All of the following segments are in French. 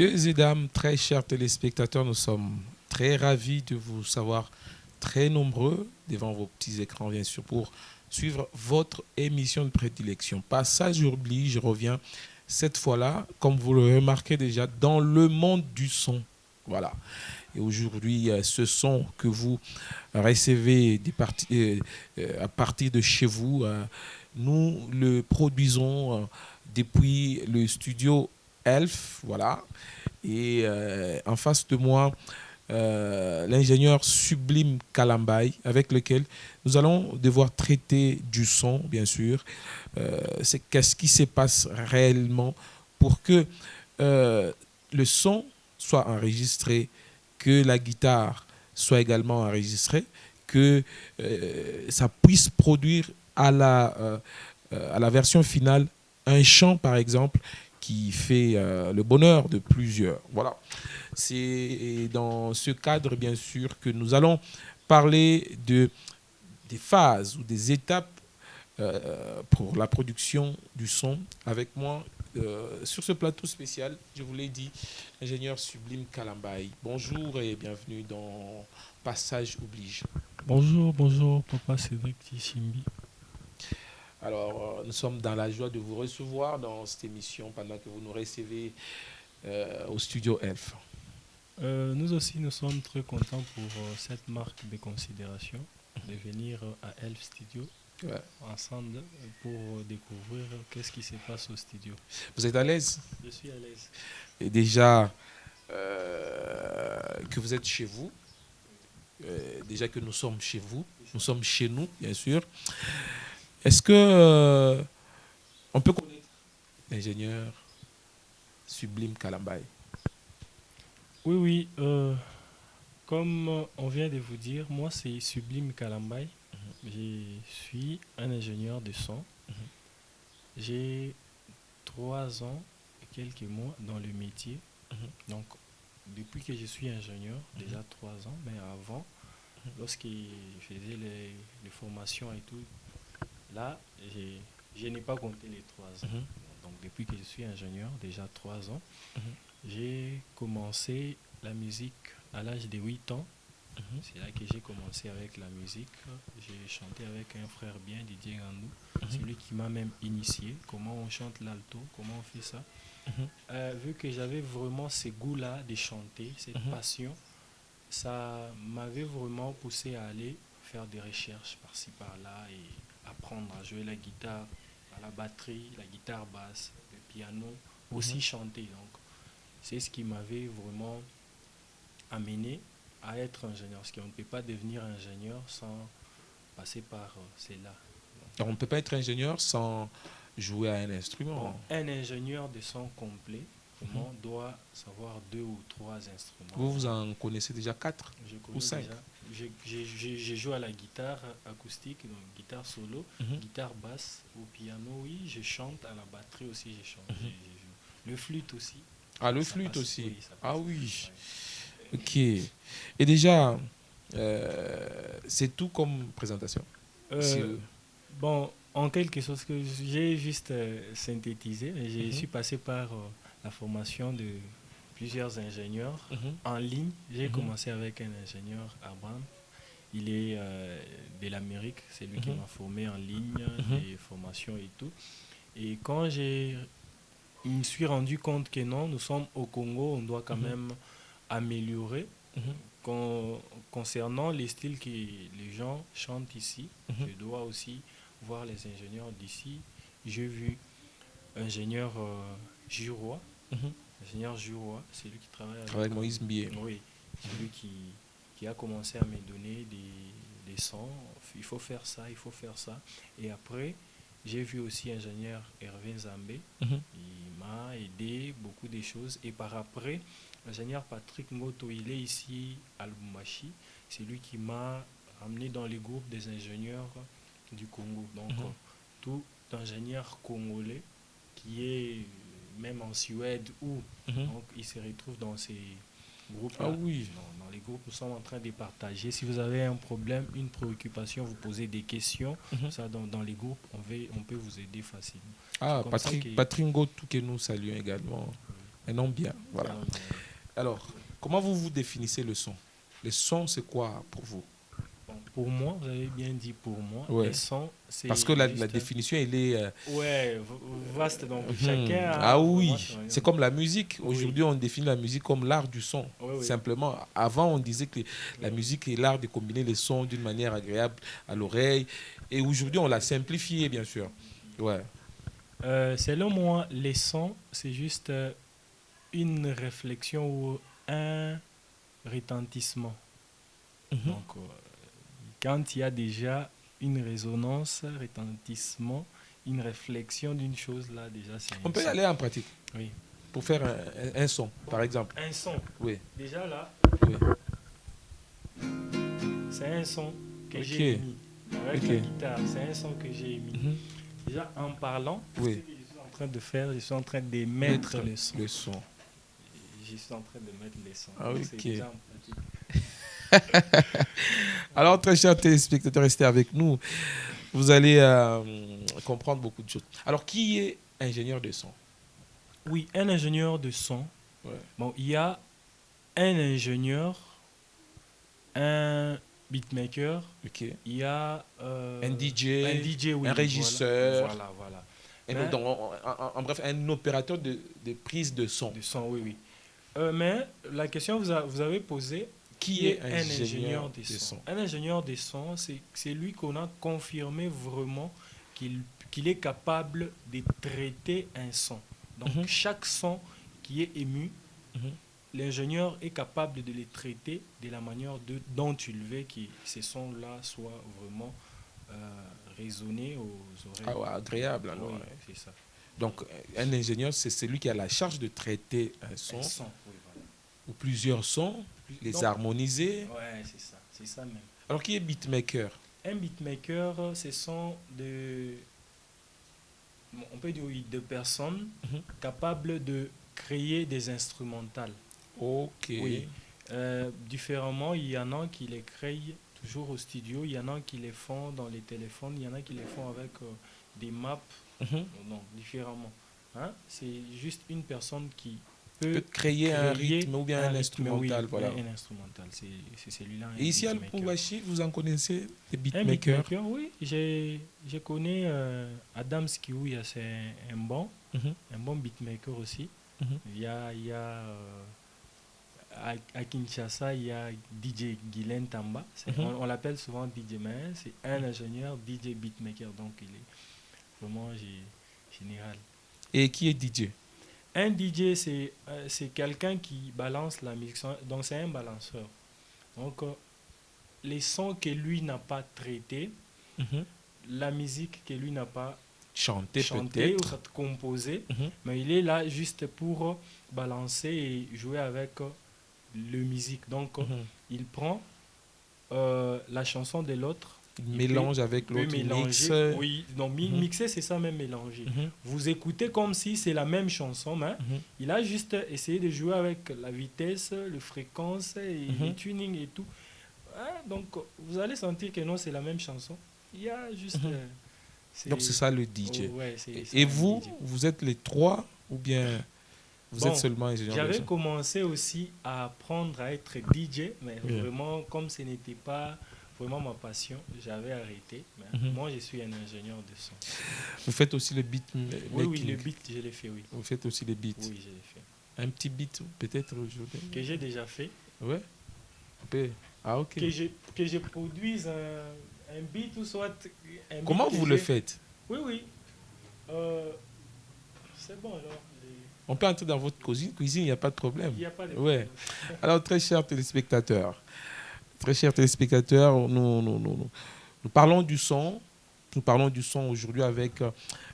Messieurs et dames, très chers téléspectateurs, nous sommes très ravis de vous savoir très nombreux devant vos petits écrans, bien sûr, pour suivre votre émission de prédilection. Passage oblige, je reviens cette fois-là, comme vous le remarquez déjà, dans le monde du son. Voilà. Et aujourd'hui, ce son que vous recevez à partir de chez vous, nous le produisons depuis le studio Elf. Voilà. Et en face de moi, l'ingénieur Sublime Kalambay, avec lequel nous allons devoir traiter du son, bien sûr. C'est qu'est-ce qui se passe réellement pour que le son soit enregistré, que la guitare soit également enregistrée, que ça puisse produire à la version finale un chant, par exemple, qui fait le bonheur de plusieurs. Voilà. C'est dans ce cadre, bien sûr, que nous allons parler des phases ou des étapes pour la production du son. Avec moi, sur ce plateau spécial, je vous l'ai dit, ingénieur Sublime Kalambay. Bonjour et bienvenue dans Passage oblige. Bonjour, bonjour, papa Cédric Tissimbi. Alors, nous sommes dans la joie de vous recevoir dans cette émission pendant que vous nous recevez au studio Elf. Nous aussi, nous sommes très contents pour cette marque de considération de venir à Elf Studio Ouais. ensemble pour découvrir qu'est-ce qui se passe au studio. Vous êtes à l'aise? Je suis à l'aise. Et déjà que vous êtes chez vous, déjà que nous sommes chez vous, nous sommes chez nous, bien sûr. Est-ce que on peut connaître l'ingénieur Sublime Kalambay? Oui, oui, comme on vient de vous dire, moi c'est Sublime Kalambay. Je suis un ingénieur de son. J'ai 3 ans et quelques mois dans le métier. Donc, depuis que je suis ingénieur, déjà 3 ans, mais avant, lorsque je faisais les formations et tout, là, je n'ai pas compté les 3 ans. Donc, depuis que je suis ingénieur, déjà 3 ans, j'ai commencé la musique à l'âge de 8 ans. C'est là que j'ai commencé avec la musique. J'ai chanté avec un frère bien, Didier Gandou. C'est lui qui m'a même initié. Comment on chante l'alto, comment on fait ça. Vu que j'avais vraiment ce goût-là de chanter, cette passion, ça m'avait vraiment poussé à aller faire des recherches par-ci par-là et apprendre à jouer la guitare, à la batterie, la guitare basse, le piano, aussi chanter. Donc, c'est ce qui m'avait vraiment amené à être ingénieur. Parce qu'on ne peut pas devenir ingénieur sans passer par cela. Alors, on ne peut pas être ingénieur sans jouer à un instrument. Bon, un ingénieur de son complet vraiment doit savoir 2 ou 3 instruments. Vous en connaissez déjà 4 Je ou connais 5? déjà. Je joue à la guitare acoustique, donc guitare solo, guitare basse, au piano, oui, je chante, à la batterie aussi, je chante. Je joue. Le flûte aussi. Ah, le Ça flûte passe, aussi. oui, ça passe. Ah oui. Ouais. Ok. Et déjà, c'est tout comme présentation. Euh, Bon, en quelque chose que j'ai juste synthétisé, je suis passé par la formation de plusieurs ingénieurs en ligne. J'ai commencé avec un ingénieur, Abraham. Il est de l'Amérique, c'est lui qui m'a formé en ligne, des formations et tout. Et quand je me suis rendu compte que non, nous sommes au Congo, on doit quand même améliorer. Concernant les styles que les gens chantent ici, je dois aussi voir les ingénieurs d'ici. J'ai vu ingénieur Jurois. Ingénieur Jurois, c'est lui qui travaille avec Moïse Mbié. Oui, c'est lui qui a commencé à me donner des sons. Il faut faire ça, il faut faire ça. Et après, j'ai vu aussi ingénieur Hervé Zambé. Il m'a aidé beaucoup de choses. Et par après, l'ingénieur Patrick Ngoto, il est ici à Lubumbashi. C'est lui qui m'a amené dans les groupes des ingénieurs du Congo. Donc, tout ingénieur congolais qui est même en Suède ou donc, il se retrouve dans ces groupes-là. Ah oui. Dans les groupes, nous sommes en train de partager. Si vous avez un problème, une préoccupation, vous posez des questions. Ça, dans les groupes, on peut vous aider facilement. Ah, Patrick Ngotou que nous saluons également. Un nom bien, C'est un voilà. nom bien. Alors, comment vous vous définissez le son? Le son, c'est quoi pour vous? Bon, pour moi, vous avez bien dit pour moi, les Ouais. sons, Parce c'est que la juste. définition, elle est... Ouais, vaste. Donc, chacun Ah a vraiment oui, sa manière. c'est comme la musique. Oui, Aujourd'hui, on définit la musique comme l'art du son. oui, oui. Simplement, avant, on disait que la Oui. musique est l'art de combiner les sons d'une manière agréable à l'oreille. Et aujourd'hui, on l'a simplifié, bien sûr. Ouais. Selon moi, les sons, c'est juste une réflexion ou un retentissement. Mhm. Donc, quand il y a déjà une résonance, retentissement, une réflexion d'une chose, là, déjà, c'est On un peut y son. aller en pratique Oui. pour faire un son, par exemple. Un son. Oui, Déjà, là, oui. c'est un son que Ok, j'ai émis. Avec la ok. guitare, c'est un son que j'ai émis. Mhm. Déjà, en parlant, ce Oui, que je suis en train de faire, je suis en train d'émettre mettre le son. le son. Je suis en train de mettre les sons. Ah, Donc, c'est ok. déjà en pratique. Alors, très chers téléspectateurs, restez avec nous. Vous allez comprendre beaucoup de choses. Alors, qui est ingénieur de son? Oui, un ingénieur de son. Ouais. Bon, il y a un ingénieur, un beatmaker, Ok. il y a Un un DJ, DJ, un oui, voilà, régisseur, voilà, voilà. Mais donc, en bref, un opérateur de prise de son. de son, oui, oui. Mais la question que vous avez posée, Qui qui est est un ingénieur ingénieur des de sons? son? Un ingénieur des sons, c'est lui qu'on a confirmé vraiment qu'il est capable de traiter un son. Donc, Mhm, chaque son qui est ému, mhm. l'ingénieur est capable de les traiter de la manière dont il veut que ces sons-là soient vraiment euh, résonnés aux Ah oreilles. ouais, agréable alors. Oui, Ouais. c'est ça. Donc, un ingénieur, c'est celui qui a la charge de traiter un Un son son, oui, voilà. ou plusieurs sons, les Donc, harmoniser. ouais, c'est ça même. Alors, qui est beatmaker? Un beatmaker, ce sont on peut dire oui, deux personnes Mhm. capables de créer des instrumentales. Ok. Oui. Différemment, il y en a qui les créent toujours au studio, il y en a qui les font dans les téléphones, il y en a qui les font avec des maps, Mhm. non, différemment. Hein? C'est juste une personne qui Peut peut créer un créer rythme ou bien un un rythme, oui, instrumental, voilà. un instrumental. C'est celui-là, un Et ici à beatmaker. Lubumbashi, vous en connaissez des Un beatmakers? beatmaker, oui, je connais Adam Skiouya, c'est Mhm, un bon beatmaker aussi. mhm. Il y a à Kinshasa, il y a DJ Guylaine Tamba. Mhm. On l'appelle souvent DJ, mais c'est un ingénieur DJ beatmaker, donc il est vraiment général. Et qui est DJ? Un DJ, c'est quelqu'un qui balance la musique, donc c'est un balanceur. Donc, les sons que lui n'a pas traités, Mhm. la musique que lui n'a pas Chanter chantée ou peut-être. soit composée, Mhm, mais il est là juste pour balancer et jouer avec le musique. Donc, mhm. il prend la chanson de l'autre, Il il peut, mélange avec peut l'autre, il mixe. mélanger. Oui, donc Mhm, mixer, c'est ça même mélanger. mhm, Vous écoutez comme si c'est la même chanson, mais mhm, il a juste essayé de jouer avec la vitesse, les fréquences et les mhm, tuning et tout. Hein, donc, vous allez sentir que non, c'est la même chanson. Il y a juste. mhm. Donc c'est ça le DJ. Oh, ouais, c'est ça Et un vous, DJ. vous êtes les trois ou bien vous êtes Bon, seulement ingénieur de j'avais son? commencé aussi à apprendre à être DJ, mais Oui. vraiment, comme ce n'était pas vraiment ma passion, j'avais arrêté. Mais Mhm. moi, je suis un ingénieur de son. Vous faites aussi le beat Oui, oui, making. le beat, je l'ai fait, oui. Vous faites aussi les beats. Oui, je l'ai fait. Un petit beat peut-être aujourd'hui. Que j'ai déjà fait. Ouais. On peut. Ah ok. Que je produise un beat ou soit un beat Comment que vous le j'ai. faites? Oui, oui. Euh, c'est bon alors. On peut entrer dans votre cuisine, il n'y a pas de problème. Il n'y a pas de Ouais. problème. Alors très chers téléspectateurs, nous parlons du son. Nous parlons du son aujourd'hui avec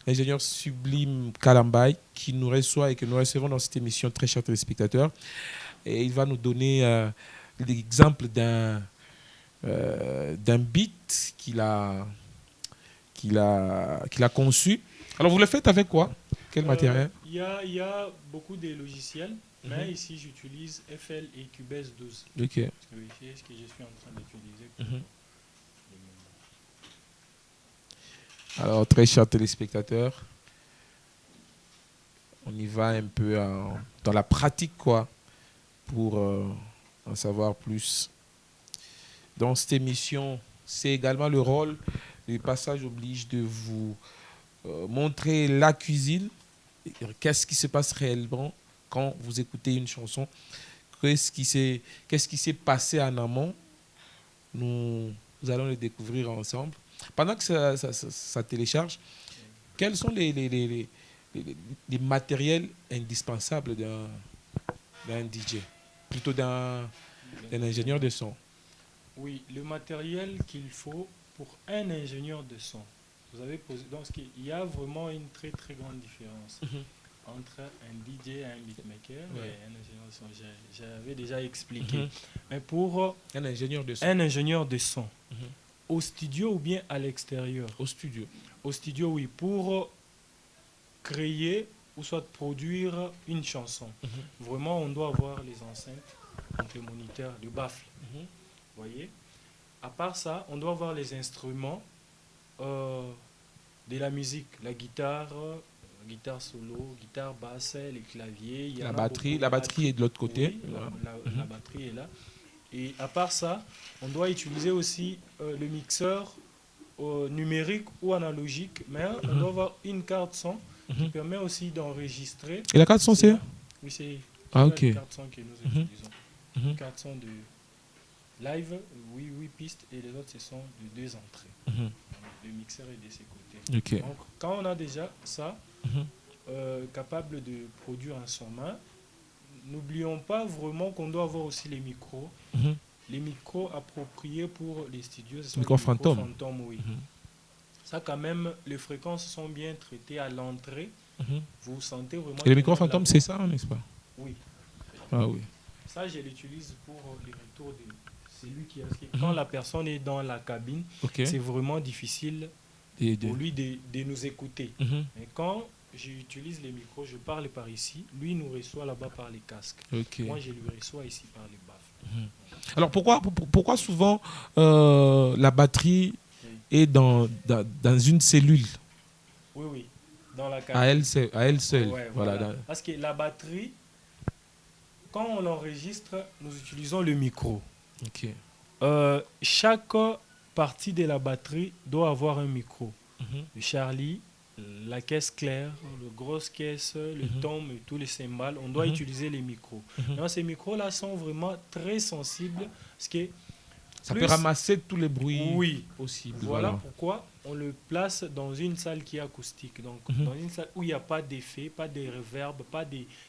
l'ingénieur Sublime Kalambay qui nous reçoit et que nous recevons dans cette émission, très chers téléspectateurs. Et il va nous donner l'exemple d'un beat qu'il a conçu. Alors vous le faites avec quoi? Quel matériel? Il y a beaucoup de logiciels, mais Mhm. ici j'utilise FL et Cubase 12. Ok. Oui, c'est ce que je suis en train d'utiliser. Mhm. Alors, très chers téléspectateurs, on y va un peu dans la pratique, quoi, pour en savoir plus. Dans cette émission, c'est également le rôle, le passage oblige de vous montrer la cuisine. Qu'est-ce qui se passe réellement quand vous écoutez une chanson? Qu'est-ce qui s'est passé en amont? Nous allons le découvrir ensemble. Pendant que ça télécharge, quels sont les matériels indispensables d'un DJ, plutôt d'un ingénieur de son? Oui, le matériel qu'il faut pour un ingénieur de son. Vous avez posé, donc il y a vraiment une très très grande différence entre un DJ et un beatmaker et un ingénieur de son. J'avais déjà expliqué. Mais pour un ingénieur de son, au studio ou bien à l'extérieur? Au studio. Au studio, oui. Pour créer ou soit produire une chanson. Vraiment, on doit avoir les enceintes, donc les moniteurs, le baffle. Vous voyez? À part ça, on doit avoir les instruments de la musique, la guitare solo, guitare basse, les claviers. La batterie est de l'autre côté. Oui, la batterie est là. Et à part ça, on doit utiliser aussi le mixeur numérique ou analogique, mais on doit avoir une carte son qui permet aussi d'enregistrer. Et la carte son, c'est? Oui, c'est la carte son que nous utilisons. Une carte son de live, 8 pistes, et les autres, ce sont de 2 entrées. Le mixeur est de ses côtés. Okay. Donc, quand on a déjà ça, capable de produire un son main, n'oublions pas vraiment qu'on doit avoir aussi les micros. Les micros appropriés pour les studios, ce sont les micros fantômes. Oui. Ça, quand même, les fréquences sont bien traitées à l'entrée. Vous sentez vraiment... Et les micros fantômes, c'est ça, n'est-ce pas? Oui. Ah oui. Ça, je l'utilise pour les retours de... C'est lui qui a... Quand la personne est dans la cabine, c'est vraiment difficile pour lui de nous écouter. Mais quand j'utilise les micros, je parle par ici, lui nous reçoit là-bas par les casques. Moi, je lui reçois ici par les baffles. Alors, pourquoi souvent la batterie est dans une cellule? Oui. Dans la cabine. À elle seule. Ouais, voilà. Parce que la batterie, quand on l'enregistre, nous utilisons le micro. Chaque partie de la batterie doit avoir un micro. Le Charlie, la caisse claire, la grosse caisse, le tom et tous les cymbales, on doit utiliser les micros. Donc, ces micros-là sont vraiment très sensibles parce que ça peut ramasser tous les bruits possibles. Voilà pourquoi on le place dans une salle qui est acoustique. Donc, dans une salle où il n'y a pas d'effet, pas de reverb, pas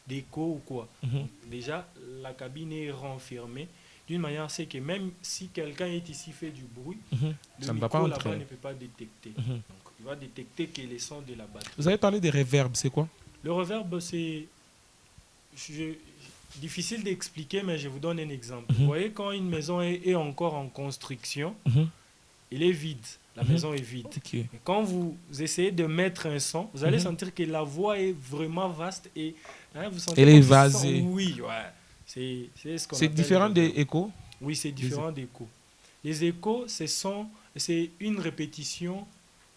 d'écho ou quoi. Donc, déjà, la cabine est renfermée d'une manière, c'est que même si quelqu'un est ici fait du bruit, le micro là-bas ne peut pas détecter. Donc, il va détecter que les sons de la batterie. Vous avez parlé des reverbs, c'est quoi? Le reverb, c'est... difficile d'expliquer, mais je vous donne un exemple. Vous voyez, quand une maison est encore en construction, elle est vide. La maison est vide. Et quand vous essayez de mettre un son, vous allez sentir que la voix est vraiment vaste et vous sentez... Elle est évasée. Oui, ouais. C'est ce qu'on appelle... C'est différent des échos? Oui, c'est différent des échos. Les échos, c'est une répétition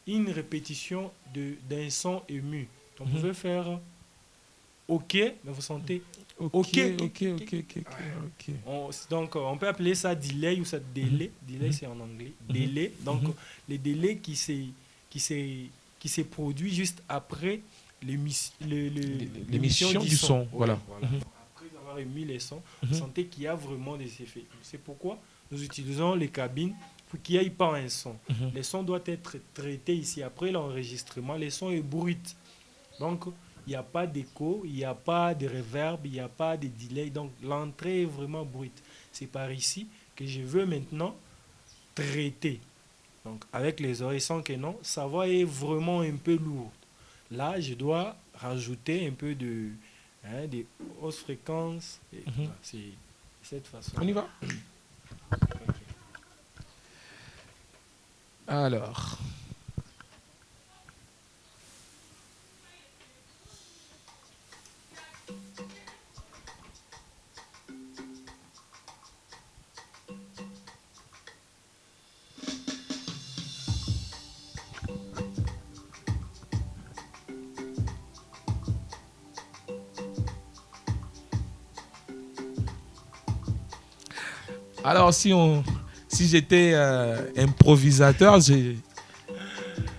d'un son ému. Donc, vous pouvez faire OK, mais vous sentez OK. Donc, on peut appeler ça delay ou ça délai. Delay, c'est en anglais. Délai. Donc, les délais qui s'est produit juste après l'émission du son. Voilà. Après avoir émis les sons, vous sentez qu'il y a vraiment des effets. C'est pourquoi nous utilisons les cabines pour qu'il n'y ait pas un son. Les sons doivent être traités ici. Après l'enregistrement, les sons est brut. Donc, il n'y a pas d'écho, il n'y a pas de reverb, il n'y a pas de delay. Donc, l'entrée est vraiment brute. C'est par ici que je veux maintenant traiter. Donc, avec les oreilles sans canon, sa voix est vraiment un peu lourde. Là, je dois rajouter un peu de hausses fréquences. C'est cette façon. On y va? Alors... Alors, si j'étais improvisateur,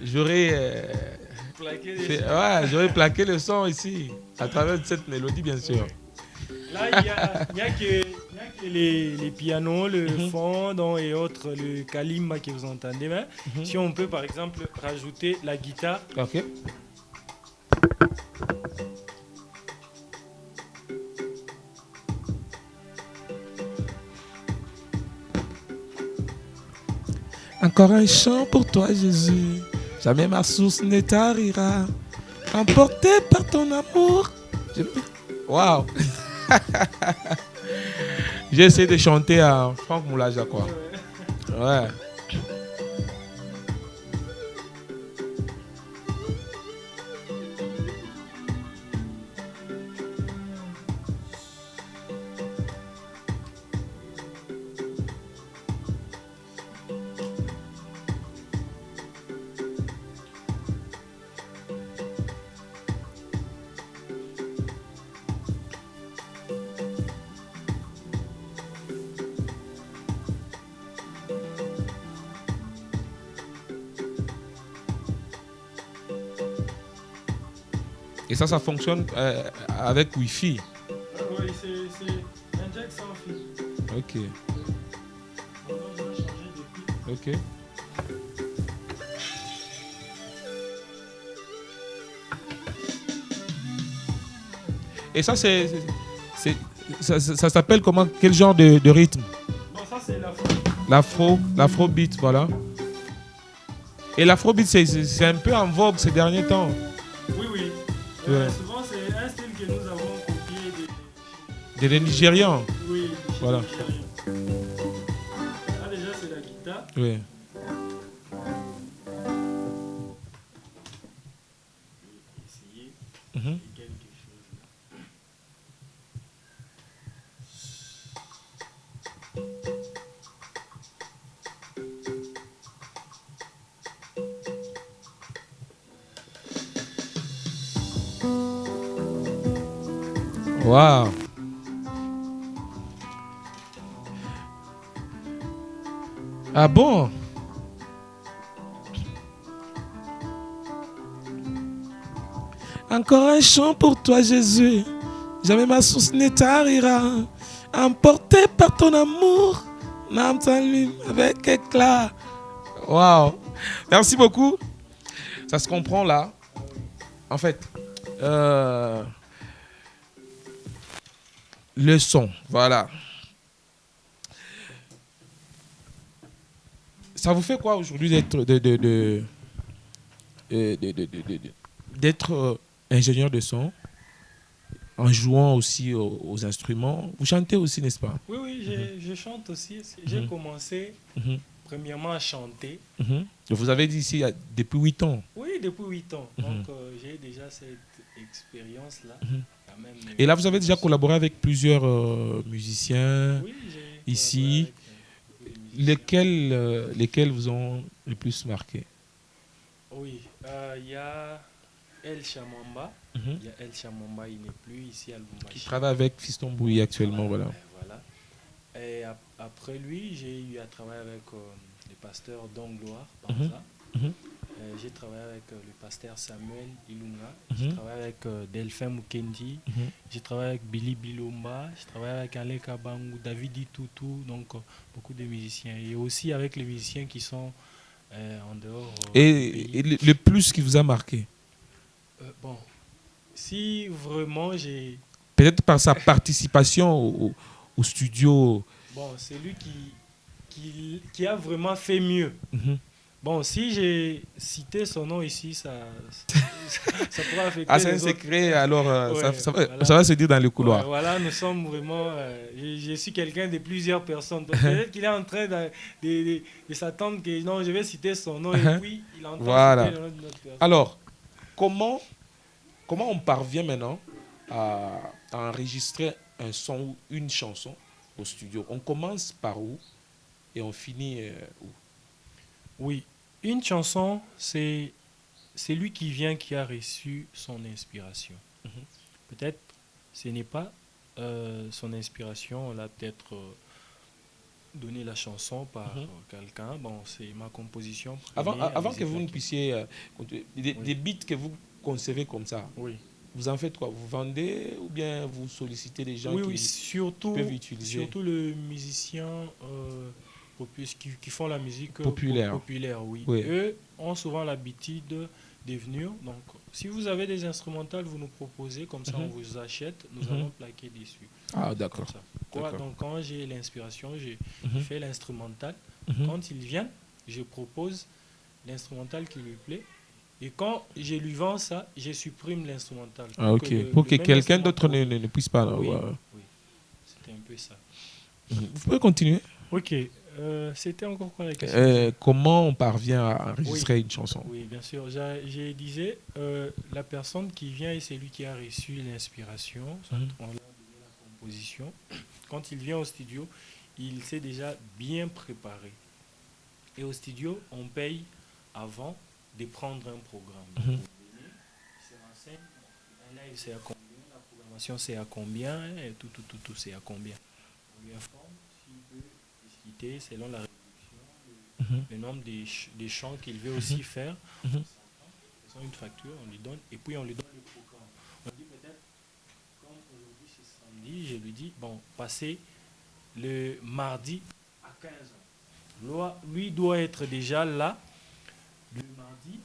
j'aurais j'aurais plaqué le son ici, à travers cette mélodie, bien sûr. Là, il n'y a que les pianos, le fond et autres, le kalimba que vous entendez. Mais si on peut, par exemple, rajouter la guitare. Ok. Encore un chant pour toi, Jésus. Jamais ma source ne tarira. Emporté par ton amour. Waouh! J'ai essayé de chanter à Franck Moulaja, quoi. Ouais. Et ça fonctionne avec Wi-Fi. Oui, c'est un jack sans fil. Ok. Ok. Et ça, ça s'appelle comment? Quel genre de rythme? Bon, ça, c'est l'afro. L'afrobeat, voilà. Et l'afrobeat, c'est un peu en vogue ces derniers temps. Oui, oui. Ouais. Souvent, c'est un style que nous avons copié des Nigérians. Oui, voilà. Là, déjà, c'est la guitare. Oui. Essayer Mm-hmm. quelque chose là. Waouh. Ah bon? Encore un chant pour toi, Jésus. Jamais ma source ne tarira. Emporté par ton amour, l'âme s'allume avec éclat. Waouh. Merci beaucoup. Ça se comprend là. En fait, le son, voilà. Ça vous fait quoi aujourd'hui d'être ingénieur de son en jouant aussi aux instruments? Vous chantez aussi, n'est-ce pas? Oui, oui, je chante aussi. J'ai commencé premièrement à chanter. Vous avez dit ici depuis 8 ans. Oui, depuis 8 ans. Donc j'ai déjà cette expérience-là. Et là, vous avez déjà collaboré avec plusieurs musiciens ici. Lesquels vous ont le plus marqué? Oui, il y a El Chamamba. Il y a El Chamamba, il n'est plus ici à Lubumbashi. Qui travaille avec Fiston Bouilly actuellement. Voilà. Et après lui, j'ai eu à travailler avec le pasteur Don Gloire, Banza. J'ai travaillé avec le pasteur Samuel Ilunga. J'ai travaillé avec Delphin Mukendi. J'ai travaillé avec Billy Bilomba. J'ai travaillé avec Aleka Bangou, David Itutu. Donc beaucoup de musiciens. Et aussi avec les musiciens qui sont en dehors. Et le plus qui vous a marqué? Bon, si vraiment j'ai... Peut-être par sa participation au studio. Bon, c'est lui qui a vraiment fait mieux. Bon, si j'ai cité son nom ici, ça pourra affecter. Ah, c'est un secret, alors ça va se dire dans le couloir. Ouais, voilà, nous sommes vraiment. Je suis quelqu'un de plusieurs personnes. Peut-être qu'il est en train de s'attendre que non, je vais citer son nom et puis il entend citer le nom d'une autre personne. Alors, comment on parvient maintenant à enregistrer un son ou une chanson au studio? On commence par où et on finit où? Oui, une chanson, c'est lui qui vient qui a reçu son inspiration. Peut-être ce n'est pas son inspiration, là peut-être donner la chanson par quelqu'un. Bon, c'est ma composition. Avant que vous ne puissiez... des Oui. beats que vous concevez comme ça, Oui. vous en faites quoi? Vous vendez ou bien vous sollicitez des gens Oui, oui, qui peuvent utiliser surtout les musiciens qui font la musique populaire? populaire, oui. Oui. Eux ont souvent l'habitude de venir. Donc, si vous avez des instrumentales, vous nous proposez, comme ça on vous achète, nous allons plaquer dessus. Ah, d'accord. Comme ça. Quoi, D'accord. donc, quand j'ai l'inspiration, je fais l'instrumental. Mhm. Quand il vient, je propose l'instrumental qui lui plaît. Et quand je lui vends ça, je supprime l'instrumental. Ah, ok. Pour que même quelqu'un d'autre instrumental- ne puisse pas. Oui, Ouais. oui, c'était un peu ça. Vous pouvez continuer. Ok, c'était encore quoi la question? Comment on parvient à enregistrer une chanson? Oui, bien sûr. Je disais, la personne qui vient est celui qui a reçu l'inspiration, soit on l'a donné la composition. Quand il vient au studio, il s'est déjà bien préparé. Et au studio, on paye avant de prendre un programme. Donc, vous venez, il se renseigne, un live c'est à combien, la programmation c'est à combien, et tout c'est à combien. On lui informe s'il peut discuter selon la réduction, le nombre des chants qu'il veut aussi faire. Ils ont une facture, on lui donne, et puis on lui donne le programme. On dit peut-être, comme aujourd'hui c'est samedi, je lui dis, bon, passez le mardi à 15h. Lui doit être déjà là le mardi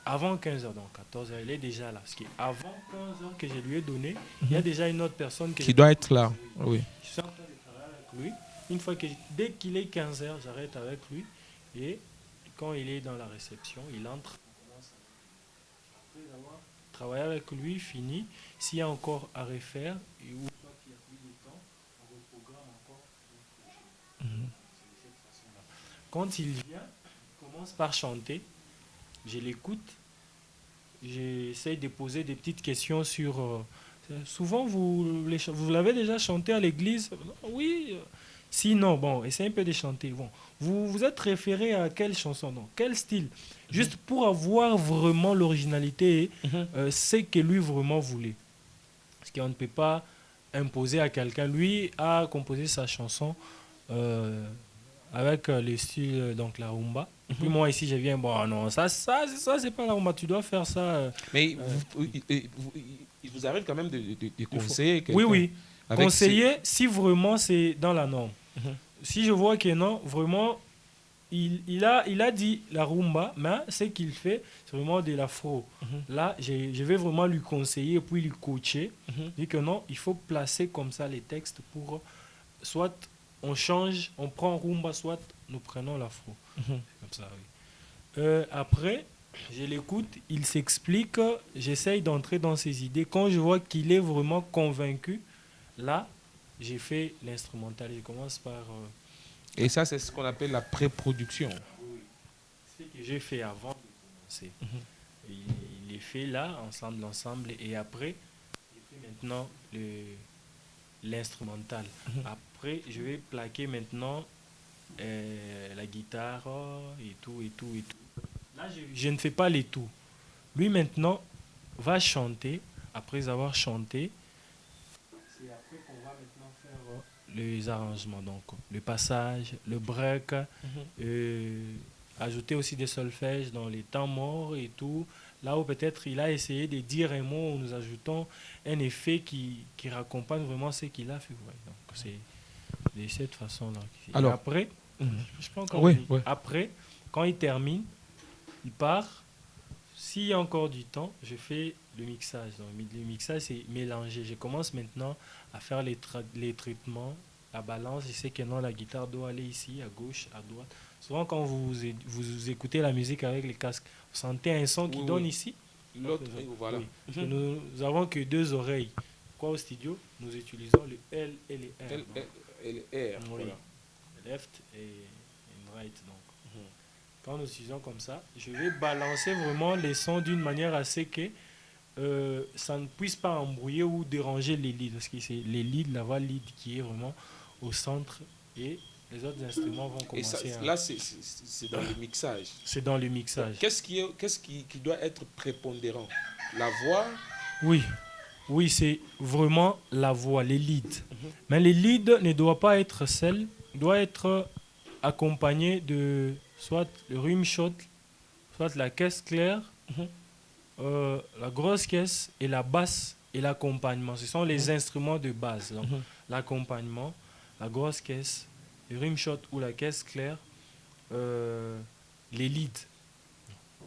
avant 15h, donc 14h, il est déjà là. Parce qu'avant 15h que je lui ai donné, il y a déjà une autre personne qui doit être là. Oui. Je suis en train de travailler avec lui. Une fois que, dès qu'il est 15h, j'arrête avec lui. Et quand il est dans la réception, il entre. On commence après avoir travaillé avec lui, fini. S'il y a encore à refaire, et ou soit qu'il n'y a plus de temps, on reprogramme encore. C'est de cette façon-là. Quand il vient, il commence par chanter. Je l'écoute. J'essaie de poser des petites questions sur... souvent, vous l'avez déjà chanté à l'église? Oui. Sinon, bon, essayez un peu de chanter. Bon, vous êtes référé à quelle chanson? Non, quel style? Juste pour avoir vraiment l'originalité et ce que lui vraiment voulait. Parce qu'on ne peut pas imposer à quelqu'un. Lui a composé sa chanson avec le style, donc la rumba. Et puis moi ici, je viens, bon, non, ça c'est pas la rumba, tu dois faire ça. Mais il vous arrive quand même de conseiller Oui, quelqu'un oui. avec Conseiller si vraiment c'est dans la norme. Si je vois que non, vraiment, il a dit la rumba, mais ce qu'il fait, c'est vraiment de l'afro. Là, je vais vraiment lui conseiller, puis lui coacher. Dire que non, il faut placer comme ça les textes pour soit on change, on prend rumba, soit nous prenons l'afro. C'est comme ça, oui. Après, je l'écoute, il s'explique, j'essaye d'entrer dans ses idées. Quand je vois qu'il est vraiment convaincu, là, j'ai fait l'instrumental. Je commence par... Et ça, c'est ce qu'on appelle la pré-production. Oui, c'est ce que j'ai fait avant de commencer. Il est fait là, ensemble. Et après, j'ai fait maintenant l'instrumental. Après, je vais plaquer maintenant la guitare et tout. Là, je ne fais pas les tout. Lui, maintenant, va chanter. Après avoir chanté, c'est après qu'on va maintenant faire les arrangements. Donc, le passage, le break, ajouter aussi des solfèges dans les temps morts et tout. Là où peut-être il a essayé de dire un mot, où nous ajoutons un effet qui raccompagne vraiment ce qu'il a fait. Ouais. Donc, c'est de cette façon-là. Alors, et après, je peux encore oui, dire. oui. Après, quand il termine, il part. S'il y a encore du temps, je fais le mixage. Donc, le mixage, c'est mélanger. Je commence maintenant à faire les traitements, la balance. Je sais que non, la guitare doit aller ici, à gauche, à droite. Souvent, quand vous écoutez la musique avec les casques, vous sentez un son qui donne ici. L'autre, voilà. Oui. Nous avons que deux oreilles. Quoi, au studio, nous utilisons le L et le R. Et le R. Oui. Voilà. Left et right. Donc. Quand nous utilisons comme ça, je vais balancer vraiment les sons d'une manière à ce que ça ne puisse pas embrouiller ou déranger les leads. Parce que c'est les leads, la voix lead qui est vraiment au centre et les autres instruments vont commencer à... Là, c'est dans le mixage. C'est dans le mixage. Qu'est-ce qui doit être prépondérant? La voix? Oui, c'est vraiment la voix, les leads. Mais les leads ne doivent pas être celles doit être accompagné de soit le rimshot, soit la caisse claire, Mhm. la grosse caisse et la basse et l'accompagnement. Ce sont les Mhm. instruments de base. Donc, Mhm. l'accompagnement, la grosse caisse, le rimshot ou la caisse claire, euh, les leads.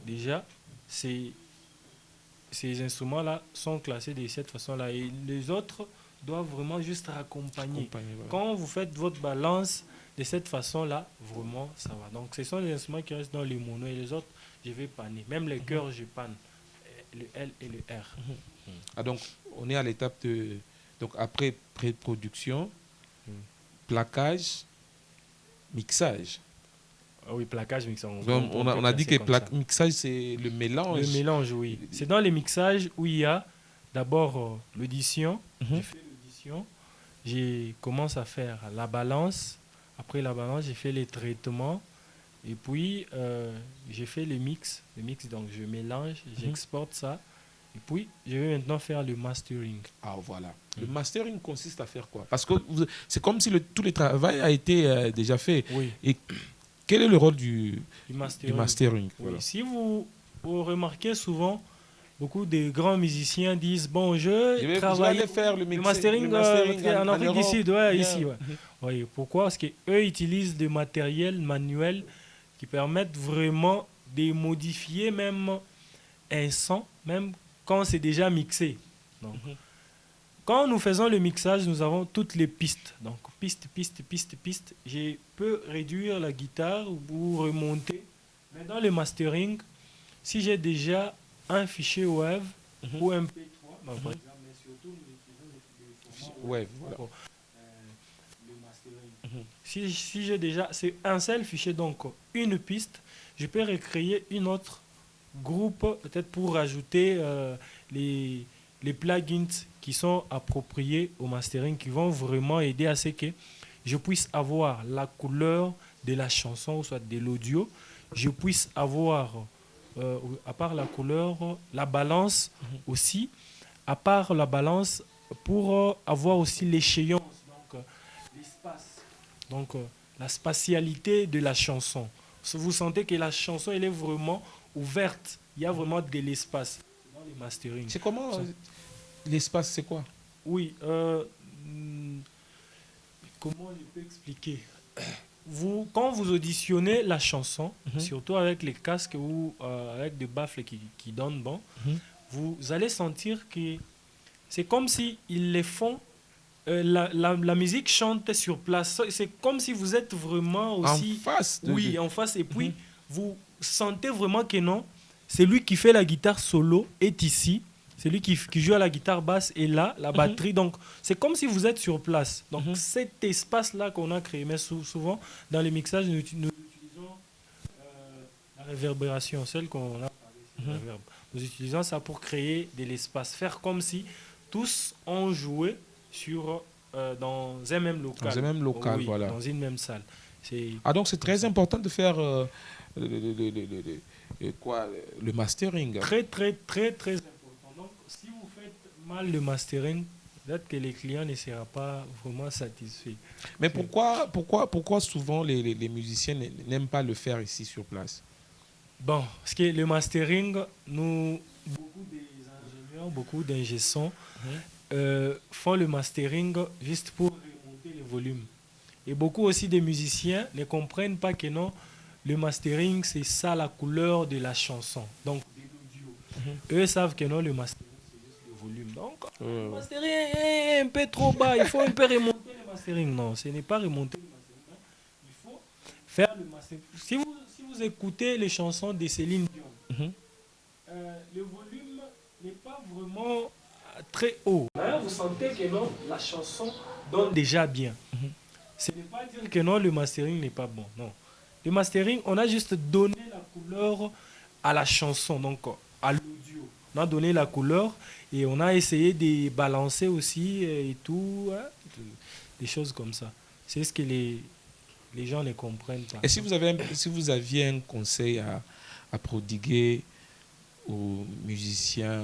Déjà, ces instruments-là sont classés de cette façon-là. Et les autres doivent vraiment juste accompagner. Accompagné, voilà. Quand vous faites votre balance de cette façon-là, vraiment, ça va. Donc, ce sont les instruments qui restent dans les monos et les autres, je vais panner. Même les chœurs, je panne. Le L et le R. Ah, donc, on est à l'étape de... Donc, après pré-production, Mm. plaquage, mixage. Ah oui, plaquage, mixage. On a dit que mixage, c'est le mélange. Le mélange, oui. C'est dans les mixages où il y a d'abord l'audition. Mhm. Je fais l'audition. Je commence à faire la balance. Après la balance, j'ai fait les traitements. Et puis, j'ai fait le mix. Le mix, donc je mélange, j'exporte ça. Et puis, je vais maintenant faire le mastering. Ah, voilà. Le mastering consiste à faire quoi? Parce que c'est comme si tout le travail a été déjà fait. Oui. Et quel est le rôle du mastering. mastering? Oui. Voilà. Si vous remarquez souvent, beaucoup de grands musiciens disent bon, je travaille faire le mastering, en Afrique du Sud, ici. Ouais. Oui, pourquoi? Parce qu'eux utilisent des matériels manuels qui permettent vraiment de modifier même un son, même quand c'est déjà mixé. Donc, quand nous faisons le mixage, nous avons toutes les pistes. Donc, piste, piste, piste, piste. Je peux réduire la guitare ou remonter. Mais dans le mastering, si j'ai déjà un fichier WAV ou un MP3, par exemple, mais surtout nous utilisons le Ouais, voilà. le mastering. Si j'ai déjà, c'est un seul fichier, donc une piste, je peux recréer une autre groupe, peut-être pour rajouter les plugins qui sont appropriés au mastering, qui vont vraiment aider à ce que je puisse avoir la couleur de la chanson, ou soit de l'audio, je puisse avoir, à part la couleur, la balance aussi, à part la balance, pour avoir aussi l'échéance, donc l'espace, donc la spatialité de la chanson. Vous sentez que la chanson, elle est vraiment ouverte, il y a vraiment de l'espace dans le mastering. C'est comment l'espace, c'est quoi? Oui, comment je peux expliquer? Quand vous auditionnez la chanson, surtout avec les casques ou avec des baffles qui donnent bon, vous allez sentir que c'est comme si ils les font, la musique chante sur place. C'est comme si vous êtes vraiment aussi... En face Oui, en face. Et puis, vous sentez vraiment que non, c'est lui qui fait la guitare solo est ici. C'est lui qui joue à la guitare basse et là, la batterie. Donc, c'est comme si vous êtes sur place. Donc, cet espace-là qu'on a créé, mais souvent, dans les mixages, nous utilisons la réverbération, celle qu'on a parlé, la reverb. Nous utilisons ça pour créer de l'espace. Faire comme si tous ont joué dans un même local. Dans un même local, oui, voilà. Dans une même salle. Ah, donc c'est très important de faire le mastering. Très, très, très, très important. Donc, si vous faites mal le mastering, peut-être que les clients ne seront pas vraiment satisfaits. Mais pourquoi souvent les musiciens n'aiment pas le faire ici sur place? Bon, parce que le mastering, beaucoup des ingénieurs, beaucoup d'ingé-sons font le mastering juste pour remonter les volumes. Et beaucoup aussi des musiciens ne comprennent pas que non, le mastering, c'est ça la couleur de la chanson, donc de l'audio. Eux savent que non, le mastering, c'est juste le volume. Donc, le mastering est un peu trop bas, il faut un peu remonter le mastering. Non, ce n'est pas remonter le mastering. Non. Il faut faire le mastering. Si vous écoutez les chansons de Céline Dion, le volume n'est pas vraiment très haut. Là, vous sentez que non, la chanson donne déjà bien. Ce n'est pas dire que non, le mastering n'est pas bon. Non. Le mastering, on a juste donné la couleur à la chanson, donc à l'audio. On a donné la couleur et on a essayé de balancer aussi et tout, hein, des choses comme ça. C'est ce que les gens ne comprennent pas. Et si vous aviez un conseil à prodiguer aux musiciens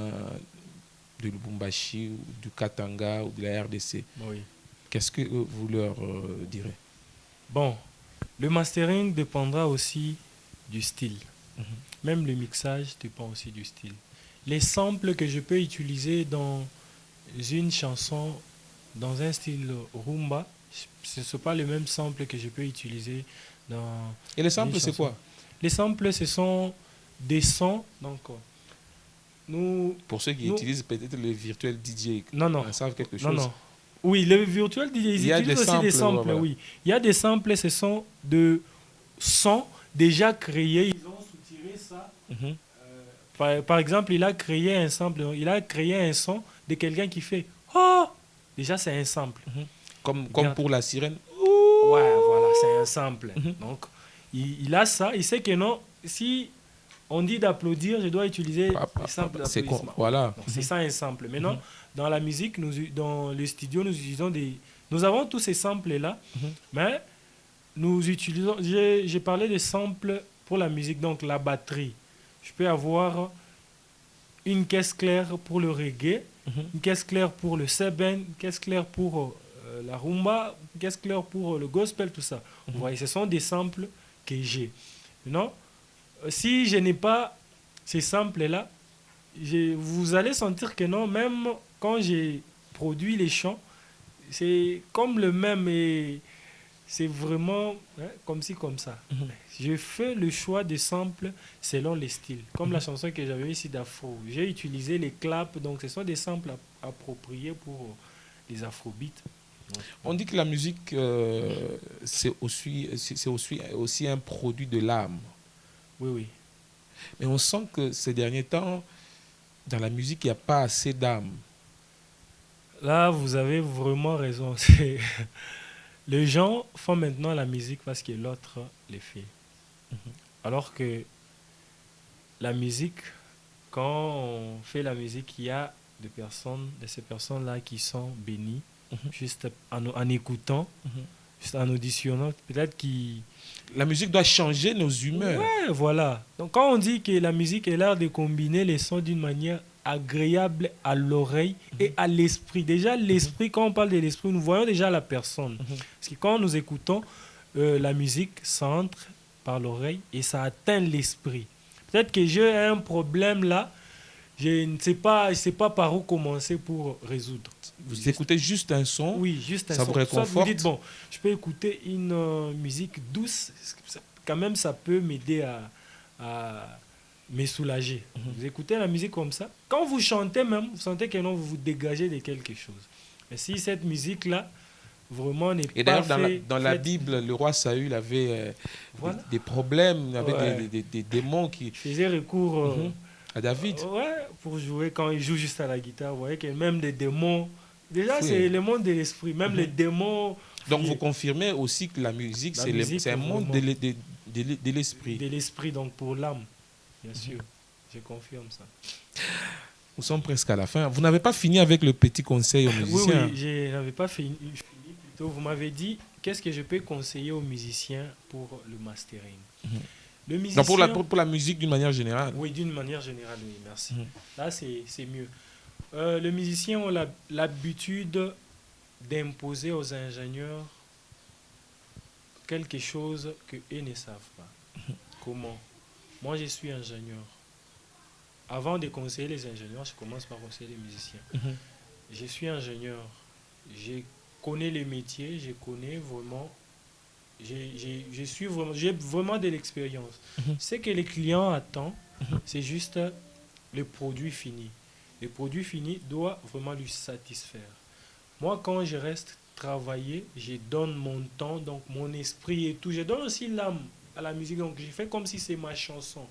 de Lubumbashi, ou du Katanga ou de la RDC, oui. qu'est-ce que vous leur direz? Bon, le mastering dépendra aussi du style. Mhm. Même le mixage dépend aussi du style. Les samples que je peux utiliser dans une chanson, dans un style rumba, ce ne sont pas les mêmes samples que je peux utiliser dans Et les une samples, c'est chanson. quoi? Les samples, ce sont des sons. Donc, nous, Pour ceux qui nous, utilisent peut-être le virtuel DJ, non, non, savent quelque non, chose. non. Oui, le virtual DJ, Il ils y a des utilisent aussi des samples, samples, voilà. oui. Il y a des samples, ce sont de sons déjà créés. Ils ont soutiré ça. Mhm. Par exemple, il a créé un sample, il a créé un son de quelqu'un qui fait Oh! Déjà, c'est un sample. Mhm. Comme Bien. pour la sirène. Ouais, voilà, c'est un sample. Mhm. Donc, il a ça, il sait que non, si on dit d'applaudir, je dois utiliser les samples d'applaudissement. Voilà. Donc, c'est ça un sample. Maintenant, Mhm. dans la musique, dans le studio, nous utilisons nous avons tous ces samples-là, Mhm. mais nous utilisons. J'ai parlé des samples pour la musique, donc la batterie. Je peux avoir une caisse claire pour le reggae, Mhm. une caisse claire pour le seben, une caisse claire pour la rumba, une caisse claire pour le gospel, tout ça. Vous voyez, ce sont des samples que j'ai. Non, si je n'ai pas ces samples-là, vous allez sentir que non, même quand j'ai produit les chants, c'est comme le même et c'est vraiment comme ci, comme ça. Mhm. Je fais le choix des samples selon les styles. Comme la chanson que j'avais ici d'Afro. J'ai utilisé les claps, donc ce sont des samples appropriés pour les afrobeats. On dit que la musique, c'est aussi un produit de l'âme. Oui, oui. Mais on sent que ces derniers temps, dans la musique, il n'y a pas assez d'âme. Là, vous avez vraiment raison. Les gens font maintenant la musique parce que l'autre les fait. Alors que la musique, quand on fait la musique, il y a de ces personnes-là qui sont bénies, juste en écoutant, juste en auditionnant. Peut-être qui. La musique doit changer nos humeurs. Ouais, voilà. Donc quand on dit que la musique est l'art de combiner les sons d'une manière agréable à l'oreille et à l'esprit. Déjà, l'esprit, quand on parle de l'esprit, nous voyons déjà la personne. Parce que quand nous écoutons la musique, ça entre par l'oreille et ça atteint l'esprit. Peut-être que j'ai un problème là, je ne sais pas par où commencer pour résoudre. Vous écoutez juste un son, Oui, juste un ça son. vous Soit vous réconforte. dites, bon, je peux écouter une musique douce, quand même ça peut m'aider à me soulager. Vous écoutez la musique comme ça. Quand vous chantez même, vous sentez que non, vous vous dégagez de quelque chose. Mais si cette musique-là, vraiment n'est Et pas d'ailleurs, dans la Bible, le roi Saül avait voilà. des problèmes, il avait Ouais. des démons qui, Je faisais recours à David. ouais, pour jouer quand il joue juste à la guitare. Vous voyez que même les démons, déjà Oui. c'est le monde de l'esprit, même les démons. Donc vous confirmez aussi que la musique, La musique, c'est un monde vraiment. de l'esprit. De l'esprit, donc pour l'âme, bien sûr. Je confirme ça. Nous sommes presque à la fin. Vous n'avez pas fini avec le petit conseil aux Oui, musiciens. oui, je n'avais pas fini plutôt. Vous m'avez dit, qu'est-ce que je peux conseiller aux musiciens pour le mastering? Le musicien, Donc pour la musique d'une manière générale. oui, d'une manière générale, oui, merci. Mhm. Là, c'est mieux. Les musiciens ont l'habitude d'imposer aux ingénieurs quelque chose qu'eux ne savent pas. Comment? Moi, je suis ingénieur. Avant de conseiller les ingénieurs, je commence par conseiller les musiciens. Mhm. Je suis ingénieur. Je connais les métiers, je connais vraiment. J'ai vraiment de l'expérience. Ce que les clients attendent, c'est juste le produit fini. Le produit fini doit vraiment lui satisfaire. Moi, quand je reste travailler, je donne mon temps, donc mon esprit et tout. Je donne aussi l'âme à la musique, donc je fais comme si c'est ma chanson.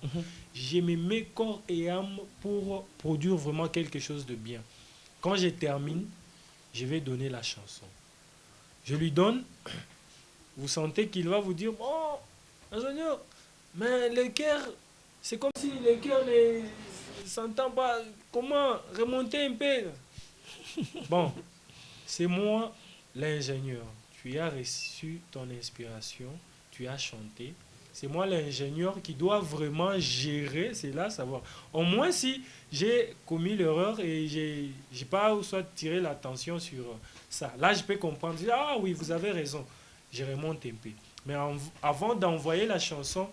Je me mets corps et âme pour produire vraiment quelque chose de bien. Quand je termine, je vais donner la chanson. Je lui donne, vous sentez qu'il va vous dire, oh, ingénieur, mais le cœur, c'est comme si le cœur ne s'entend pas. Comment remonter un peu? Bon, c'est moi l'ingénieur. Tu as reçu ton inspiration, tu as chanté. C'est moi l'ingénieur qui doit vraiment gérer, c'est là savoir. Au moins si j'ai commis l'erreur et j'ai pas soit tiré l'attention sur ça. Là, je peux comprendre. Ah oui, vous avez raison. Je remonte un peu. Mais avant d'envoyer la chanson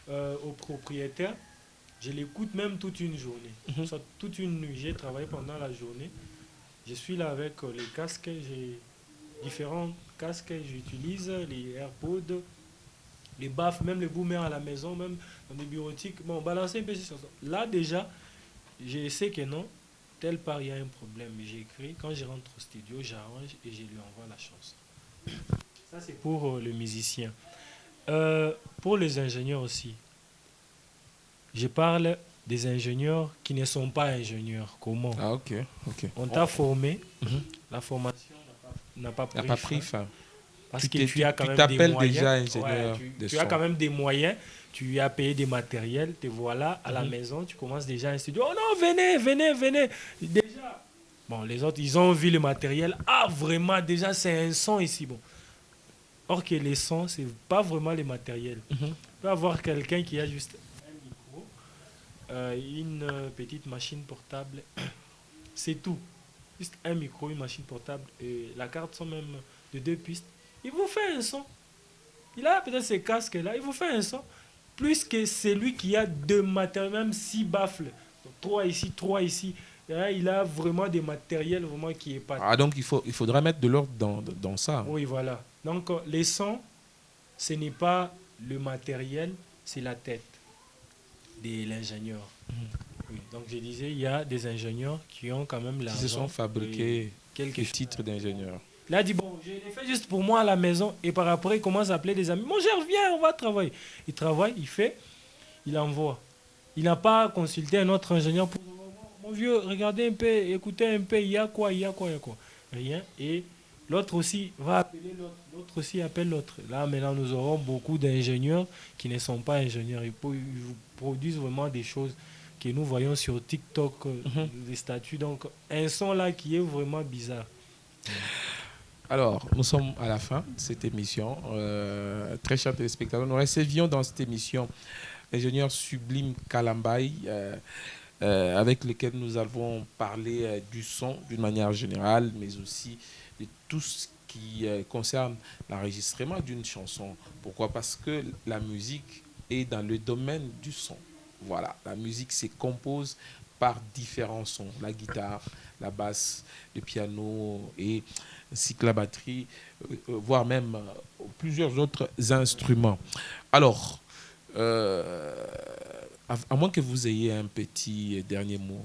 au propriétaire, je l'écoute même toute une journée, soit toute une nuit. J'ai travaillé pendant la journée. Je suis là avec les casques, j'ai différents casques que j'utilise, les AirPods, les baffes, même les boomers à la maison, même dans les bureautiques. Bon, balancer un peu ces chansons. Là déjà, je sais que non, telle part il y a un problème. J'écris, quand je rentre au studio, j'arrange et je lui envoie la chanson. Ça c'est pour le musicien. Pour les ingénieurs aussi, je parle des ingénieurs qui ne sont pas ingénieurs. Comment? Ah, ok, ok. On t'a formé, Mhm. la formation n'a pas N'a pris pas fin. pris fin. Parce que tu as quand Tu même des t'appelles moyens. déjà Ouais, ingénieur de tu as son. quand même des moyens. Tu lui as payé des matériels. Te voilà à la Mhm. maison. Tu commences déjà un studio. Oh non, venez, venez, venez. Déjà. Bon, les autres, ils ont vu le matériel. Ah, vraiment, déjà, c'est un son ici. Bon. Or que les sons, c'est pas vraiment le matériel. Mhm. Tu peux avoir quelqu'un qui a juste un micro, une petite machine portable. C'est tout. Juste un micro, une machine portable. Et la carte son même de 2 pistes. Il vous fait un son. Il a peut-être ces casques-là, il vous fait un son. Plus que celui qui a 2 matériels, même 6 baffles. Donc, 3 ici. Et là, il a vraiment des matériels vraiment qui est pas. Ah, donc il faudra mettre de l'ordre dans ça. Oui, voilà. Donc, les sons, ce n'est pas le matériel, c'est la tête de l'ingénieur. Oui. Donc, je disais, il y a des ingénieurs qui ont quand même Qui l'argent. se sont fabriqués Quelque le chose. titre d'ingénieur. Il a dit, bon, je l'ai fait juste pour moi à la maison. Et par après, il commence à appeler des amis. Mon cher, viens, on va travailler. Il travaille, il fait, il envoie. Il n'a pas consulté un autre ingénieur pour dire, mon vieux, regardez un peu, écoutez un peu, il y a quoi, il y a quoi, il y a quoi. Rien. Et l'autre aussi va appeler l'autre. L'autre aussi appelle l'autre. Là, maintenant, nous aurons beaucoup d'ingénieurs qui ne sont pas ingénieurs. Ils vous produisent vraiment des choses que nous voyons sur TikTok, Mhm. des statuts. Donc, un son là qui est vraiment bizarre. Alors, nous sommes à la fin de cette émission. Très chers téléspectateurs, nous recevions dans cette émission l'ingénieur Sublime Kalambay, avec lequel nous avons parlé du son d'une manière générale, mais aussi de tout ce qui concerne l'enregistrement d'une chanson. Pourquoi? Parce que la musique est dans le domaine du son. Voilà, la musique se compose par différents sons, la guitare, la basse, le piano et ainsi que la batterie, voire même plusieurs autres instruments. Alors, à moins que vous ayez un petit dernier mot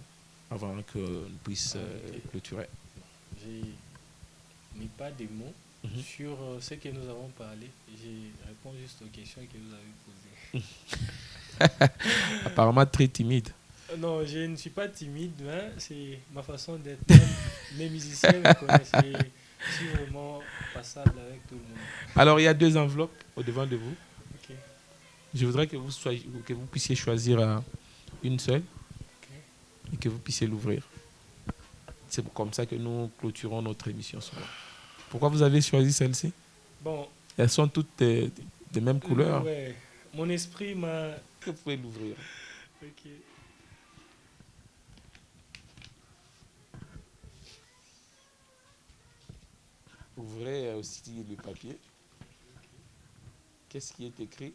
avant que nous puissions clôturer. Je n'ai pas de mots sur ce que nous avons parlé. Je réponds juste aux questions que vous avez posées. Apparemment très timide. Non, je ne suis pas timide, hein, c'est ma façon d'être. Même les musiciens me connaissent. Je suis vraiment passable avec tout le monde. Alors, il y a 2 enveloppes au devant de vous. Ok, Je voudrais que vous puissiez choisir une seule ok. et que vous puissiez l'ouvrir. C'est comme ça que nous clôturons notre émission souvent. Pourquoi vous avez choisi celle-ci? Bon, Elles sont toutes des mêmes couleurs. ouais, mon esprit m'a. Vous pouvez l'ouvrir. Ok. Ouvrez aussi le papier. Qu'est-ce qui est écrit?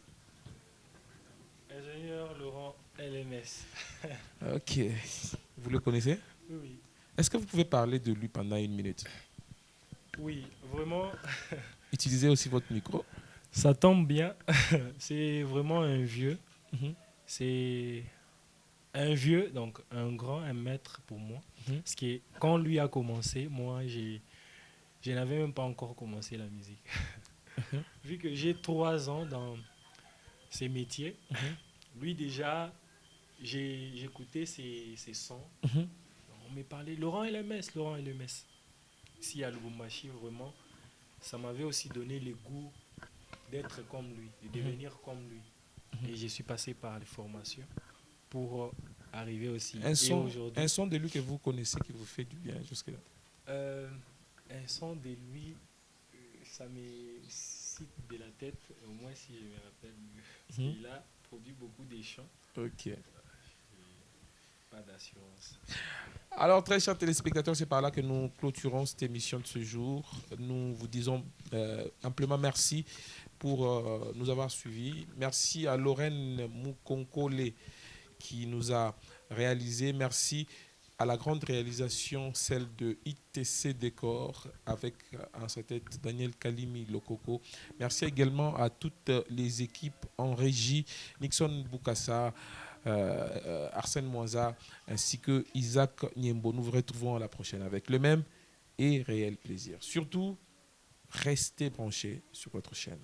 Ingénieur Laurent LMS. Ok. Vous le connaissez? Oui, oui. Est-ce que vous pouvez parler de lui pendant 1 minute? Oui, vraiment, Utilisez aussi votre micro. ça tombe bien. C'est vraiment un vieux. Mhm. C'est un vieux, donc un grand, un maître pour moi. Mhm. Parce que quand lui a commencé, moi, je n'avais même pas encore commencé la musique. Mhm. Vu que j'ai 3 ans dans ces métiers, lui déjà, j'écoutais ses sons. Mhm. On me parlait Laurent LMS, Laurent LMS. Ici à Lubumbashi, vraiment, ça m'avait aussi donné le goût d'être comme lui, de devenir comme lui. Et je suis passé par les formations pour arriver aussi. Un Et aujourd'hui, un son de lui que vous connaissez qui vous fait du bien jusque-là. un son de lui, ça me cite de la tête, au moins si je me rappelle mieux. Parce qu'il a produit beaucoup de chants. Ok. pas d'assurance. Alors, très chers téléspectateurs, c'est par là que nous clôturons cette émission de ce jour. Nous vous disons amplement merci pour nous avoir suivis. Merci à Lorraine Moukonkole qui nous a réalisé. Merci à la grande réalisation, celle de ITC Décor, avec en sa tête Daniel Kalimi Lokoko. Merci également à toutes les équipes en régie, Nixon Boukassa, Arsène Moisa, ainsi que Isaac Niembo. Nous vous retrouvons à la prochaine avec le même et réel plaisir. Surtout, restez branchés sur votre chaîne.